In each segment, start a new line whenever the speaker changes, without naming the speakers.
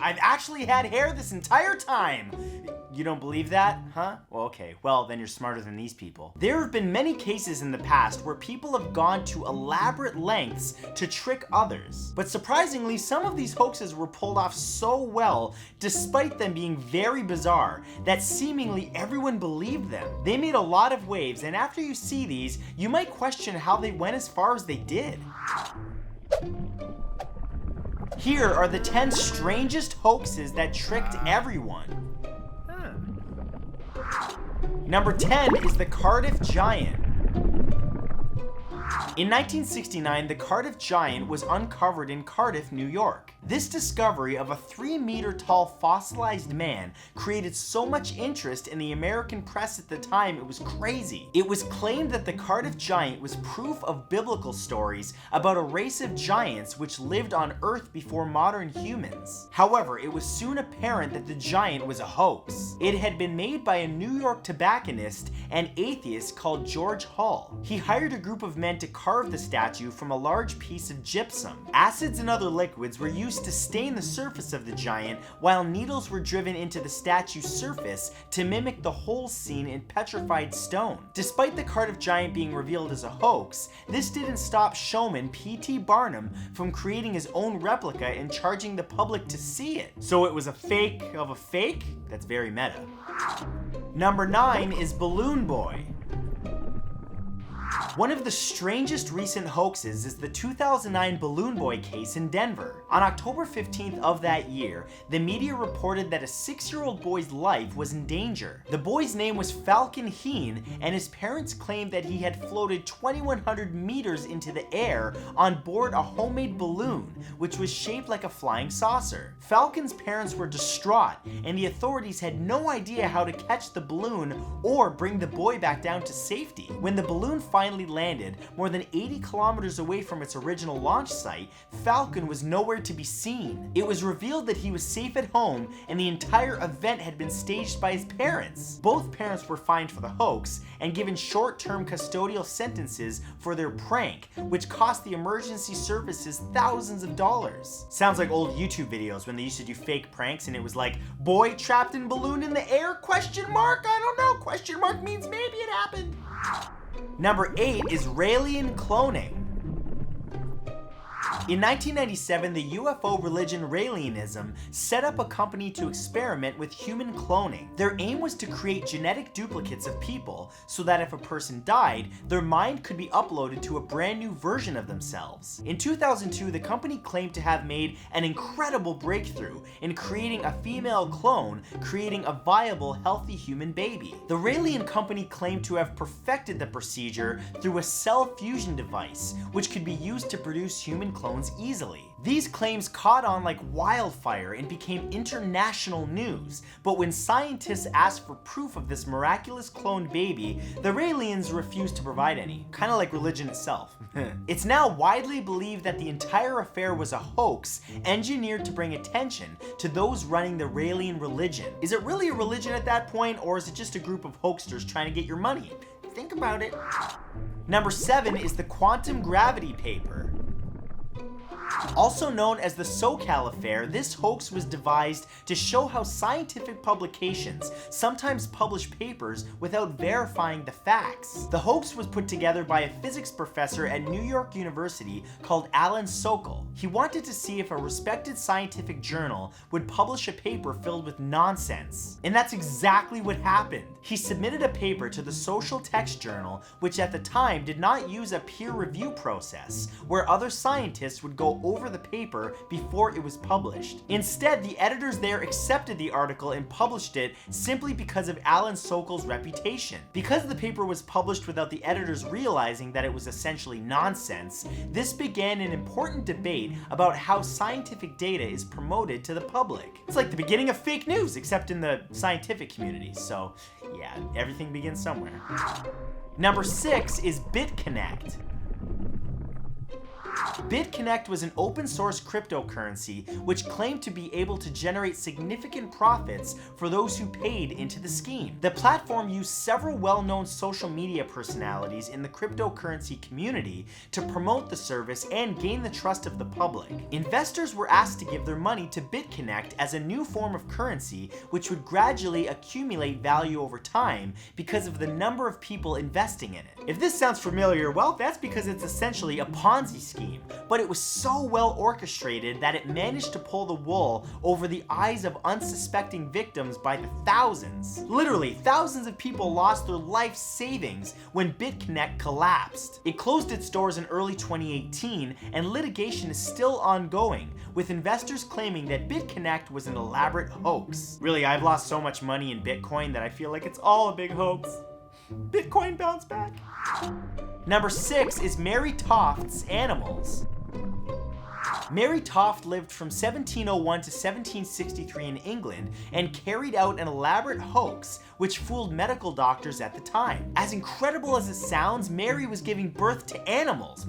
I've actually had hair this entire time. You don't believe that, huh? Well, okay, well, then you're smarter than these people. There have been many cases in the past where people have gone to elaborate lengths to trick others. But surprisingly, some of these hoaxes were pulled off so well, despite them being very bizarre, that seemingly everyone believed them. They made a lot of waves, and after you see these, you might question how they went as far as they did. Here are the 10 strangest hoaxes that tricked everyone. Number 10 is the Cardiff Giant. In 1969, the Cardiff Giant was uncovered in Cardiff, New York. This discovery of a 3-meter tall fossilized man created so much interest in the American press at the time it was crazy. It was claimed that the Cardiff Giant was proof of biblical stories about a race of giants which lived on Earth before modern humans. However, it was soon apparent that the giant was a hoax. It had been made by a New York tobacconist and atheist called George Hull. He hired a group of men to carve the statue from a large piece of gypsum. Acids and other liquids were used to stain the surface of the giant, while needles were driven into the statue's surface to mimic the holes seen in petrified stone. Despite the Cardiff Giant being revealed as a hoax, this didn't stop showman P.T. Barnum from creating his own replica and charging the public to see it. So it was a fake of a fake? That's very meta. Number 9 is Balloon Boy. One of the strangest recent hoaxes is the 2009 Balloon Boy case in Denver. On October 15th of that year, the media reported that a 6-year-old boy's life was in danger. The boy's name was Falcon Heen, and his parents claimed that he had floated 2,100 meters into the air on board a homemade balloon, which was shaped like a flying saucer. Falcon's parents were distraught, and the authorities had no idea how to catch the balloon or bring the boy back down to safety. When the balloon finally landed more than 80 kilometers away from its original launch site, Falcon was nowhere to be seen. It was revealed that he was safe at home, and the entire event had been staged by his parents. Both parents were fined for the hoax and given short-term custodial sentences for their prank, which cost the emergency services thousands of dollars. Sounds like old YouTube videos when they used to do fake pranks and it was like, boy trapped in balloon in the air, question mark? I don't know, question mark means maybe it happened. Number 8 is Raelian cloning. In 1997, the UFO religion Raelianism set up a company to experiment with human cloning. Their aim was to create genetic duplicates of people so that if a person died, their mind could be uploaded to a brand new version of themselves. In 2002, the company claimed to have made an incredible breakthrough in creating a female clone, creating a viable, healthy human baby. The Raelian company claimed to have perfected the procedure through a cell fusion device, which could be used to produce human clones easily. These claims caught on like wildfire and became international news, but when scientists asked for proof of this miraculous cloned baby, the Raelians refused to provide any. Kind of like religion itself. It's now widely believed that the entire affair was a hoax engineered to bring attention to those running the Raelian religion. Is it really a religion at that point, or is it just a group of hoaxsters trying to get your money? Think about it. Number 7 is the quantum gravity paper. Also known as the SoCal affair, this hoax was devised to show how scientific publications sometimes publish papers without verifying the facts. The hoax was put together by a physics professor at New York University called Alan Sokal. He wanted to see if a respected scientific journal would publish a paper filled with nonsense. And that's exactly what happened. He submitted a paper to the Social Text Journal, which at the time did not use a peer review process, where other scientists would go over the paper before it was published. Instead, the editors there accepted the article and published it simply because of Alan Sokal's reputation. Because the paper was published without the editors realizing that it was essentially nonsense, this began an important debate about how scientific data is promoted to the public. It's like the beginning of fake news, except in the scientific community, so yeah, everything begins somewhere. Number 6 is BidConnect. BidConnect was an open source cryptocurrency which claimed to be able to generate significant profits for those who paid into the scheme. The platform used several well-known social media personalities in the cryptocurrency community to promote the service and gain the trust of the public. Investors were asked to give their money to BidConnect as a new form of currency which would gradually accumulate value over time because of the number of people investing in it. If this sounds familiar, well, that's because it's essentially a Ponzi scheme, but it was so well orchestrated that it managed to pull the wool over the eyes of unsuspecting victims by the thousands. Literally, thousands of people lost their life savings when BidConnect collapsed. It closed its doors in early 2018, and litigation is still ongoing, with investors claiming that BidConnect was an elaborate hoax. Really, I've lost so much money in Bitcoin that I feel like it's all a big hoax. Bitcoin bounced back. Number 6 is Mary Toft's animals. Mary Toft lived from 1701 to 1763 in England and carried out an elaborate hoax which fooled medical doctors at the time. As incredible as it sounds, Mary was giving birth to animals,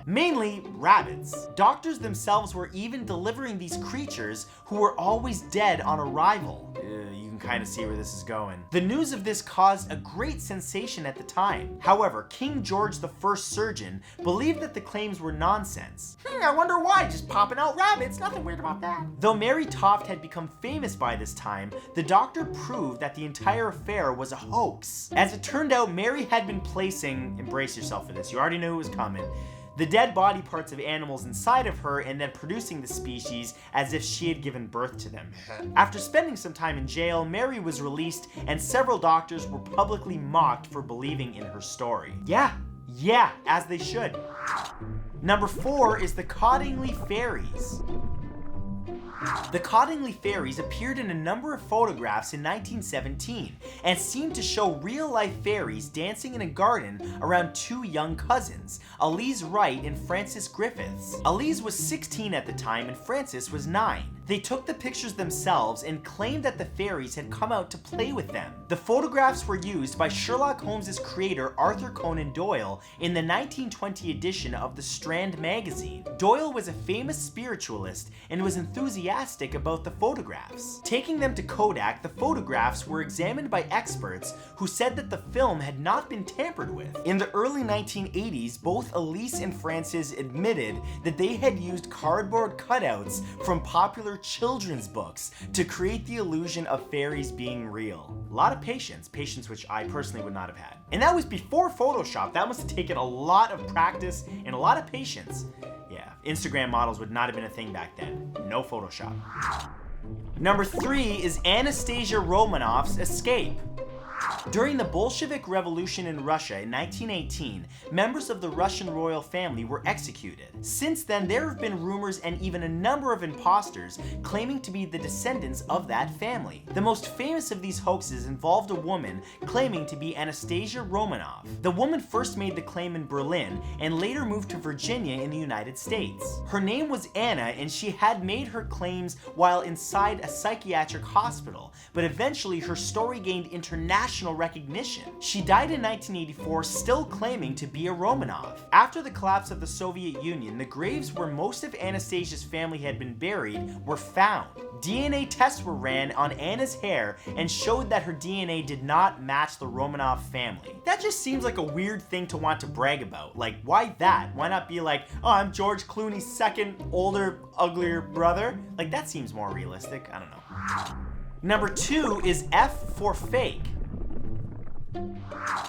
mainly rabbits. Doctors themselves were even delivering these creatures who were always dead on arrival. You can kind of see where this is going. The news of this caused a great sensation at the time. However, King George I surgeon believed that the claims were nonsense. I wonder why, just popping out rabbits, nothing weird about that. Though Mary Toft had become famous by this time, the doctor proved that the entire affair was a hoax. As it turned out, Mary had been placing, embrace yourself for this, you already knew it was coming, the dead body parts of animals inside of her and then producing the species as if she had given birth to them. After spending some time in jail, Mary was released and several doctors were publicly mocked for believing in her story. Yeah, as they should. Number 4 is the Cottingley Fairies. The Cottingley Fairies appeared in a number of photographs in 1917 and seemed to show real-life fairies dancing in a garden around two young cousins, Elise Wright and Frances Griffiths. Elise was 16 at the time and Frances was 9. They took the pictures themselves and claimed that the fairies had come out to play with them. The photographs were used by Sherlock Holmes' creator Arthur Conan Doyle in the 1920 edition of the Strand magazine. Doyle was a famous spiritualist and was enthusiastic about the photographs. Taking them to Kodak, the photographs were examined by experts who said that the film had not been tampered with. In the early 1980s, both Elise and Frances admitted that they had used cardboard cutouts from popular children's books to create the illusion of fairies being real. A lot of patience which I personally would not have had. And that was before Photoshop. That must have taken a lot of practice and a lot of patience. Yeah, Instagram models would not have been a thing back then. No Photoshop. Number 3 is Anastasia Romanov's escape. During the Bolshevik Revolution in Russia in 1918, members of the Russian royal family were executed. Since then, there have been rumors and even a number of imposters claiming to be the descendants of that family. The most famous of these hoaxes involved a woman claiming to be Anastasia Romanov. The woman first made the claim in Berlin and later moved to Virginia in the United States. Her name was Anna and she had made her claims while inside a psychiatric hospital, but eventually her story gained international recognition. She died in 1984 still claiming to be a Romanov. After the collapse of the Soviet Union, the graves where most of Anastasia's family had been buried were found. DNA tests were ran on Anna's hair and showed that her DNA did not match the Romanov family. That just seems like a weird thing to want to brag about. Like, why that? Why not be like, oh, I'm George Clooney's second, older, uglier brother? Like, that seems more realistic. I don't know. Number 2 is Ffor Fake.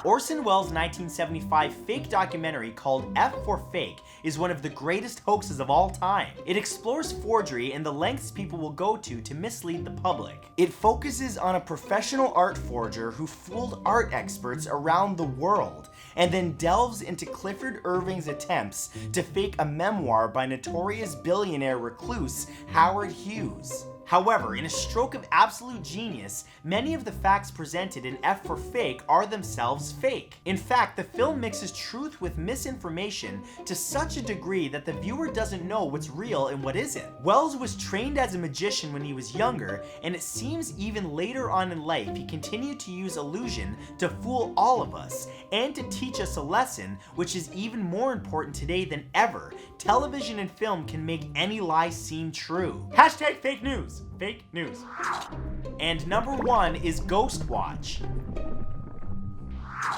Orson Welles' 1975 fake documentary called Ffor Fake is one of the greatest hoaxes of all time. It explores forgery and the lengths people will go to mislead the public. It focuses on a professional art forger who fooled art experts around the world, and then delves into Clifford Irving's attempts to fake a memoir by notorious billionaire recluse Howard Hughes. However, in a stroke of absolute genius, many of the facts presented in Ffor Fake are themselves fake. In fact, the film mixes truth with misinformation to such a degree that the viewer doesn't know what's real and what isn't. Wells was trained as a magician when he was younger, and it seems even later on in life he continued to use illusion to fool all of us, and to teach us a lesson, which is even more important today than ever. Television and film can make any lie seem true. Hashtag fake news. Fake news. And number 1 is Ghost Watch.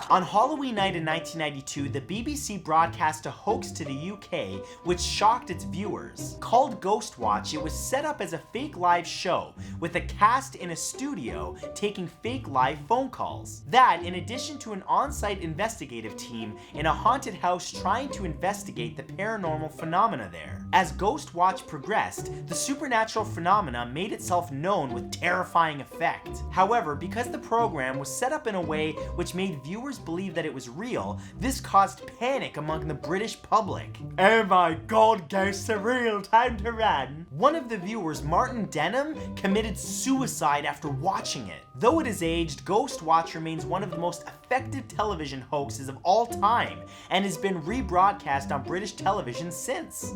On Halloween night in 1992, the BBC broadcast a hoax to the UK which shocked its viewers. Called Ghost Watch, it was set up as a fake live show with a cast in a studio taking fake live phone calls. That, in addition to an on-site investigative team in a haunted house trying to investigate the paranormal phenomena there. As Ghost Watch progressed, the supernatural phenomena made itself known with terrifying effect. However, because the program was set up in a way which made viewers believe that it was real, this caused panic among the British public. Oh my god, ghosts are real, time to run. One of the viewers, Martin Denham, committed suicide after watching it. Though it is aged, Ghost Watch remains one of the most effective television hoaxes of all time and has been rebroadcast on British television since.